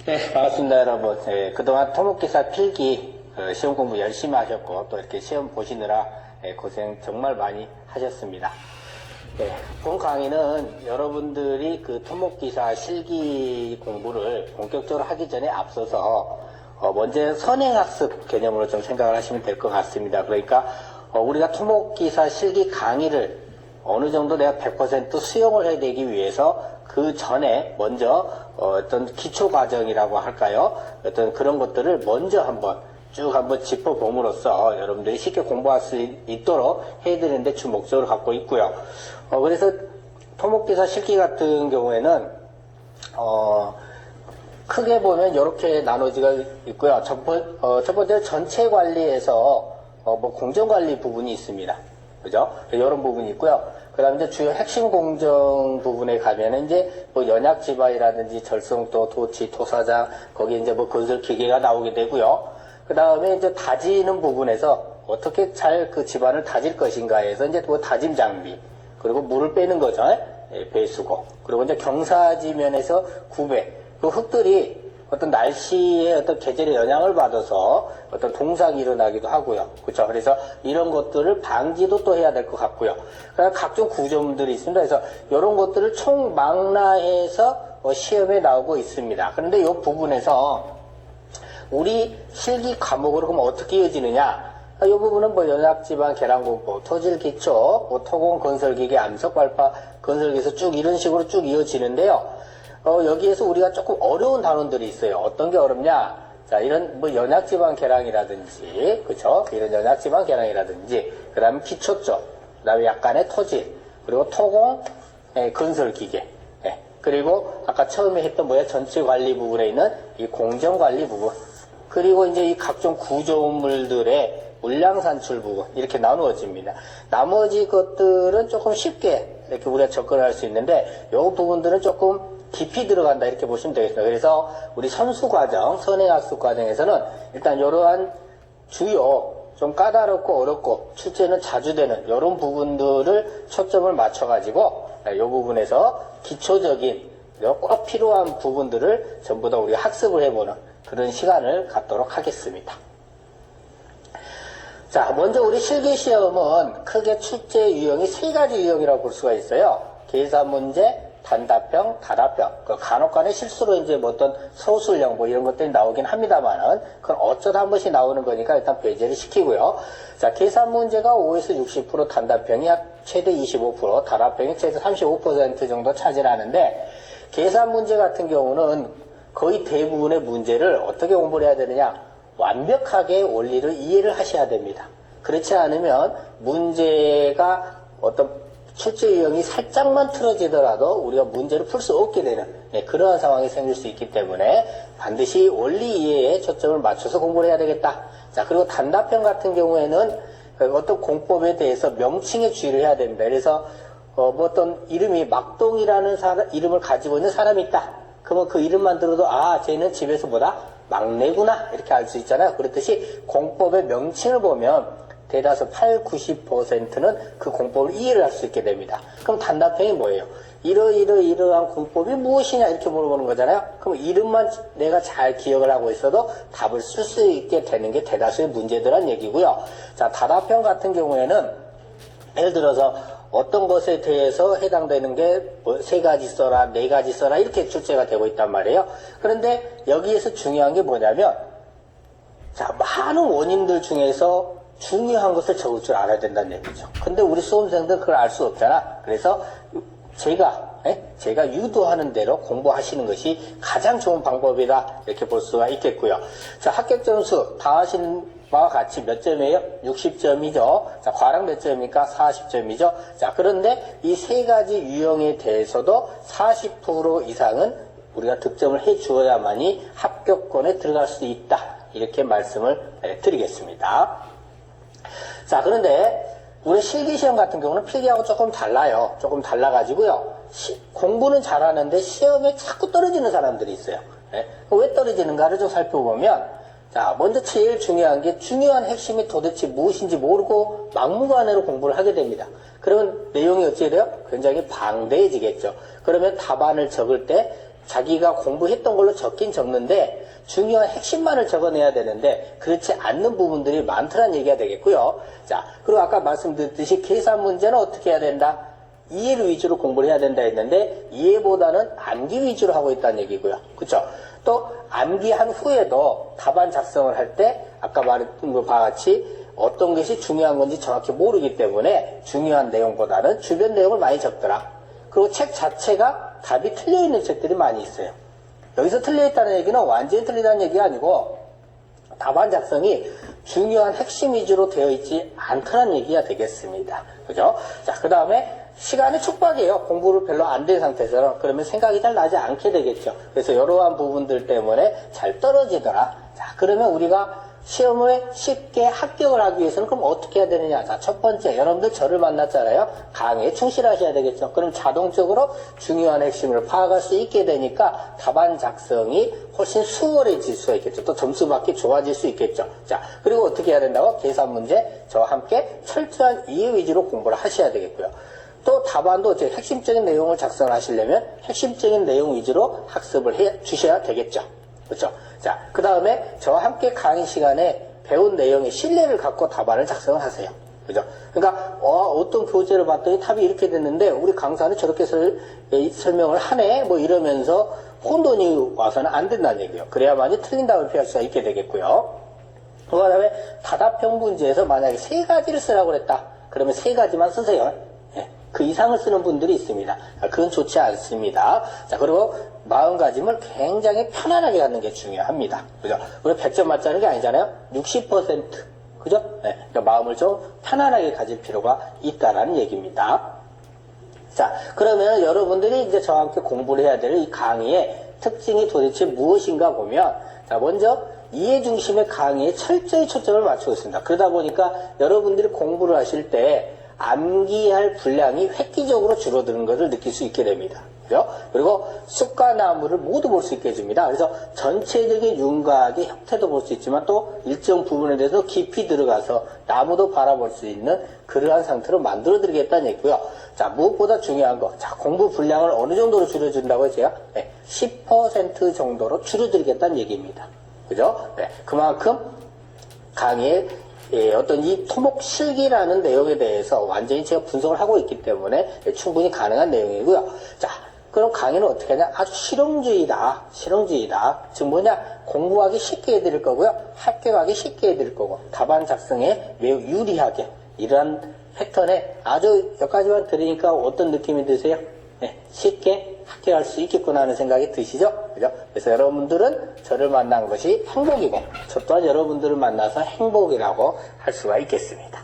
네, 반갑습니다, 여러분. 네, 그동안 토목기사 필기 시험 공부 열심히 하셨고, 또 이렇게 시험 보시느라 고생 정말 많이 하셨습니다. 네, 본 강의는 여러분들이 그 토목기사 실기 공부를 본격적으로 하기 전에 앞서서 먼저 선행학습 개념으로 좀 생각을 하시면 될 것 같습니다. 그러니까 우리가 토목기사 실기 강의를 어느 정도 내가 100% 수용을 해내기 위해서 그 전에 먼저 어떤 기초 과정이라고 할까요? 어떤 그런 것들을 먼저 한번 짚어봄으로써 여러분들이 쉽게 공부할 수 있도록 해드리는데 주 목적을 갖고 있고요. 그래서 토목기사 실기 같은 경우에는 크게 보면 이렇게 나눠지가 있고요. 첫 번째 전체 관리에서 뭐 공정관리 부분이 있습니다. 그죠? 이런 부분이 있고요. 그 다음에 이제 주요 핵심 공정 부분에 가면은 이제 뭐 연약지방이라든지 절성도, 도치, 토사장, 거기에 이제 뭐 건설기계가 나오게 되고요. 그 다음에 이제 다지는 부분에서 어떻게 잘 그 집안을 다질 것인가에서 이제 뭐 다짐 장비, 그리고 물을 빼는 거죠. 배수고. 그리고 이제 경사지면에서 구배. 그 흙들이 어떤 날씨의 어떤 계절의 영향을 받아서 어떤 동상이 일어나기도 하고요. 그렇죠. 그래서 이런 것들을 방지도 또 해야 될 것 같고요. 그다음 각종 구조물들이 있습니다. 그래서 이런 것들을 총망라해서 시험에 나오고 있습니다. 그런데 이 부분에서 우리 실기 과목으로 그럼 어떻게 이어지느냐? 이 부분은 뭐 연약지방 계량공법, 토질기초, 뭐 토공 건설기계, 암석발파 건설기에서 쭉 이런 식으로 쭉 이어지는데요. 여기에서 우리가 조금 어려운 단원들이 있어요. 어떤 게 어렵냐? 자, 이런 뭐 연약지방 계량이라든지, 그쵸? 이런 연약지방 계량이라든지, 그 다음에 기초쪽, 그 다음에 약간의 토질, 그리고 토공, 건설기계, 그리고 아까 처음에 했던 뭐야? 전체 관리 부분에 있는 이 공정관리 부분, 그리고 이제 이 각종 구조물들의 물량 산출 부분, 이렇게 나누어집니다. 나머지 것들은 조금 쉽게 이렇게 우리가 접근할 수 있는데, 이 부분들은 조금 깊이 들어간다 이렇게 보시면 되겠습니다. 그래서 우리 선수 과정, 선행학습 과정에서는 일단 이러한 주요 좀 까다롭고 어렵고 출제는 자주 되는 이런 부분들을 초점을 맞춰가지고 이 부분에서 기초적인 꼭 필요한 부분들을 전부 다 우리가 학습을 해보는 그런 시간을 갖도록 하겠습니다. 자, 먼저 우리 실기시험은 크게 출제 유형이 세 가지 유형이라고 볼 수가 있어요. 계산문제, 단답형, 다답형. 간혹간에 실수로 이제 뭐 어떤 서술형 뭐 이런 것들이 나오긴 합니다만은, 그건 어쩌다 한 번씩 나오는 거니까 일단 배제를 시키고요. 자, 계산 문제가 5에서 60%, 단답형이 약 최대 25%, 다답형이 최대 35% 정도 차지하는데, 계산 문제 같은 경우는 거의 대부분의 문제를 어떻게 공부를 해야 되느냐? 완벽하게 원리를 이해를 하셔야 됩니다. 그렇지 않으면 문제가 어떤 출제 유형이 살짝만 틀어지더라도 우리가 문제를 풀 수 없게 되는 그러한 상황이 생길 수 있기 때문에 반드시 원리 이해에 초점을 맞춰서 공부를 해야 되겠다. 자, 그리고 단답형 같은 경우에는 어떤 공법에 대해서 명칭에 주의를 해야 됩니다. 그래서 뭐 어떤 이름이 막동이라는 이름을 가지고 있는 사람이 있다. 그러면 그 이름만 들어도 아, 쟤는 집에서 뭐다? 막내구나. 이렇게 알 수 있잖아요. 그렇듯이 공법의 명칭을 보면 대다수 80~90%는 그 공법을 이해를 할 수 있게 됩니다. 그럼 단답형이 뭐예요? 이러한 공법이 무엇이냐 이렇게 물어보는 거잖아요. 그럼 이름만 내가 잘 기억을 하고 있어도 답을 쓸 수 있게 되는 게 대다수의 문제들란 얘기고요. 자, 다답형 같은 경우에는 예를 들어서 어떤 것에 대해서 해당되는 게 뭐 3가지 써라, 4가지 써라 이렇게 출제가 되고 있단 말이에요. 그런데 여기에서 중요한 게 뭐냐면 자, 많은 원인들 중에서 중요한 것을 적을 줄 알아야 된다는 얘기죠. 근데 우리 수험생들은 그걸 알 수 없잖아. 그래서 제가 유도하는 대로 공부하시는 것이 가장 좋은 방법이다. 이렇게 볼 수가 있겠고요. 자, 합격 점수 다 하신 바와 같이 몇 점이에요? 60점이죠. 자, 과랑 몇 점입니까? 40점이죠. 자, 그런데 이 3가지 유형에 대해서도 40% 이상은 우리가 득점을 해 주어야만이 합격권에 들어갈 수 있다. 이렇게 말씀을 드리겠습니다. 자, 그런데 우리 실기시험 같은 경우는 필기하고 조금 달라요. 조금 달라가지고요. 공부는 잘하는데 시험에 자꾸 떨어지는 사람들이 있어요. 왜 떨어지는가를 좀 살펴보면, 자, 먼저 제일 중요한 게 중요한 핵심이 도대체 무엇인지 모르고 막무가내로 공부를 하게 됩니다. 그러면 내용이 어찌 돼요? 굉장히 방대해지겠죠. 그러면 답안을 적을 때 자기가 공부했던 걸로 적긴 적는데 중요한 핵심만을 적어내야 되는데 그렇지 않는 부분들이 많더란 얘기가 되겠고요. 자, 그리고 아까 말씀드렸듯이 계산 문제는 어떻게 해야 된다? 이해를 위주로 공부를 해야 된다 했는데 이해보다는 암기 위주로 하고 있다는 얘기고요. 그렇죠? 또 암기한 후에도 답안 작성을 할 때 아까 말했던 것과 같이 어떤 것이 중요한 건지 정확히 모르기 때문에 중요한 내용보다는 주변 내용을 많이 적더라. 그리고 책 자체가 답이 틀려있는 책들이 많이 있어요. 여기서 틀려있다는 얘기는 완전히 틀리다는 얘기가 아니고 답안 작성이 중요한 핵심 위주로 되어 있지 않다는 얘기가 되겠습니다. 그죠? 자, 그 다음에 시간이 촉박해요. 공부를 별로 안 된 상태에서는. 그러면 생각이 잘 나지 않게 되겠죠. 그래서 이러한 부분들 때문에 잘 떨어지더라. 자, 그러면 우리가 시험에 쉽게 합격을 하기 위해서는 그럼 어떻게 해야 되느냐. 자, 첫 번째, 여러분들 저를 만났잖아요. 강의에 충실하셔야 되겠죠. 그럼 자동적으로 중요한 핵심을 파악할 수 있게 되니까 답안 작성이 훨씬 수월해질 수가 있겠죠. 또 점수 받기 좋아질 수 있겠죠. 자, 그리고 어떻게 해야 된다고? 계산 문제 저와 함께 철저한 이해 위주로 공부를 하셔야 되겠고요. 또 답안도 이제 핵심적인 내용을 작성하시려면 핵심적인 내용 위주로 학습을 해 주셔야 되겠죠. 그렇죠? 자, 그 다음에 저와 함께 강의 시간에 배운 내용의 신뢰를 갖고 답안을 작성을 하세요. 그죠? 그러니까, 어떤 교재를 봤더니 답이 이렇게 됐는데, 우리 강사는 저렇게 설명을 하네? 뭐 이러면서 혼돈이 와서는 안 된다는 얘기예요. 그래야만이 틀린 답을 피할 수가 있게 되겠고요. 그 다음에 다답형 문제에서 만약에 3가지를 쓰라고 그랬다. 그러면 3가지만 쓰세요. 그 이상을 쓰는 분들이 있습니다. 그건 좋지 않습니다. 자, 그리고 마음가짐을 굉장히 편안하게 갖는 게 중요합니다. 그죠? 우리 100점 맞자는 게 아니잖아요. 60%. 그죠? 네. 그러니까 마음을 좀 편안하게 가질 필요가 있다라는 얘기입니다. 자, 그러면 여러분들이 이제 저와 함께 공부를 해야 될 이 강의의 특징이 도대체 무엇인가 보면, 자, 먼저 이해 중심의 강의에 철저히 초점을 맞추고 있습니다. 그러다 보니까 여러분들이 공부를 하실 때 암기할 분량이 획기적으로 줄어드는 것을 느낄 수 있게 됩니다. 그죠? 그리고 숲과 나무를 모두 볼 수 있게 해줍니다. 그래서 전체적인 윤곽의 형태도 볼 수 있지만 또 일정 부분에 대해서 깊이 들어가서 나무도 바라볼 수 있는 그러한 상태로 만들어 드리겠다는 얘기고요. 자, 무엇보다 중요한 거. 자, 공부 분량을 어느 정도로 줄여준다고 했어요? 네, 10% 정도로 줄여드리겠다는 얘기입니다. 그죠? 네, 그만큼 강의에 어떤 이 토목 실기라는 내용에 대해서 완전히 제가 분석을 하고 있기 때문에 충분히 가능한 내용이고요. 자, 그럼 강의는 어떻게 하냐? 아주 실용주의다. 실용주의다. 즉 뭐냐? 공부하기 쉽게 해드릴 거고요. 합격하기 쉽게 해드릴 거고 답안 작성에 매우 유리하게 이러한 패턴에 아주 몇 가지만 들으니까 어떤 느낌이 드세요? 네, 쉽게 합격할 수 있겠구나 하는 생각이 드시죠? 그죠? 그래서 여러분들은 저를 만난 것이 행복이고 저 또한 여러분들을 만나서 행복이라고 할 수가 있겠습니다.